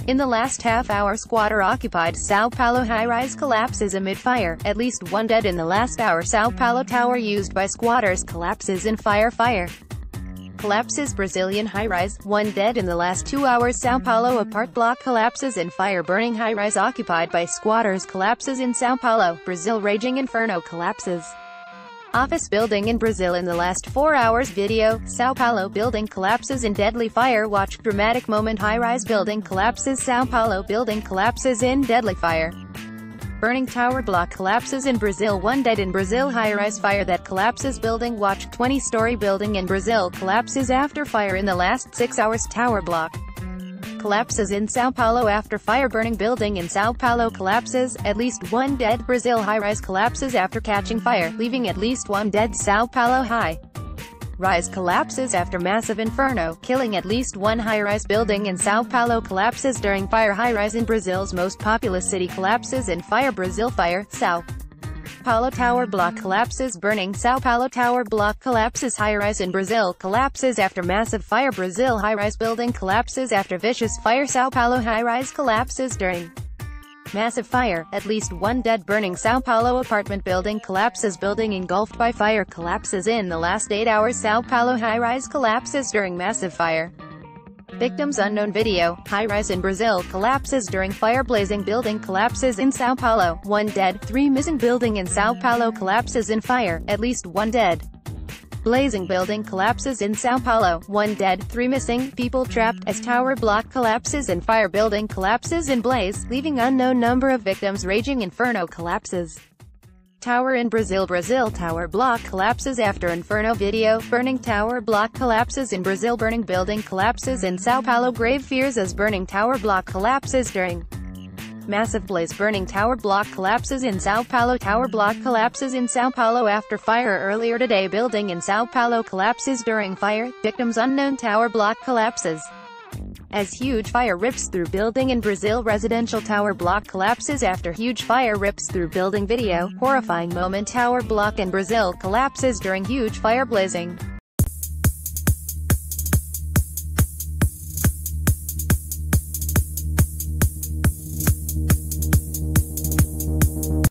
In the last half hour, squatter-occupied Sao Paulo high-rise collapses amid fire. At least one dead in the last hour. Sao Paulo tower used by squatters collapses in fire. Collapses Brazilian high-rise. One dead in the last 2 hours. Sao Paulo apart block collapses in fire. Burning high-rise occupied by squatters collapses in São Paulo, Brazil. Raging inferno collapses office building in Brazil in the last 4 hours. Video, Sao Paulo building collapses in deadly fire. Watch dramatic moment. High-rise building collapses. Sao Paulo building collapses in deadly fire. Burning tower block collapses in Brazil. One dead in Brazil. High-rise fire that collapses building. Watch 20-story building in Brazil collapses after fire in the last 6 hours. Tower block collapses in São Paulo after fire. Burning building in São Paulo collapses, at least one dead. Brazil high-rise collapses after catching fire, leaving at least one dead. São Paulo high-rise collapses after massive inferno, killing at least one. High-rise building in São Paulo collapses during fire. High-rise in Brazil's most populous city collapses in fire. Brazil fire, São Paulo tower block collapses. Burning São Paulo tower block collapses. High-rise in Brazil collapses after massive fire. Brazil high-rise building collapses after vicious fire. São Paulo high-rise collapses during massive fire, at least one dead. Burning São Paulo apartment building collapses. Building engulfed by fire collapses in the last 8 hours. São Paulo high-rise collapses during massive fire. Victims unknown. Video, high-rise in Brazil collapses during fire. Blazing building collapses in São Paulo. One dead, 3 missing. Building in São Paulo collapses in fire, at least one dead. Blazing building collapses in São Paulo. One dead, 3 missing. People trapped as tower block collapses in fire. Building collapses in blaze, leaving unknown number of victims. Raging inferno collapses. Tower in Brazil. Brazil tower block collapses after inferno. Video, burning tower block collapses in Brazil. Burning building collapses in São Paulo. Grave fears as burning tower block collapses during massive blaze. Burning tower block collapses in São Paulo. Tower block collapses in São Paulo after fire earlier today. Building in São Paulo collapses during fire. Victims unknown. Tower block collapses as huge fire rips through building in Brazil. Residential tower block collapses after huge fire rips through building. Video, horrifying moment. Tower block in Brazil collapses during huge fire. Blazing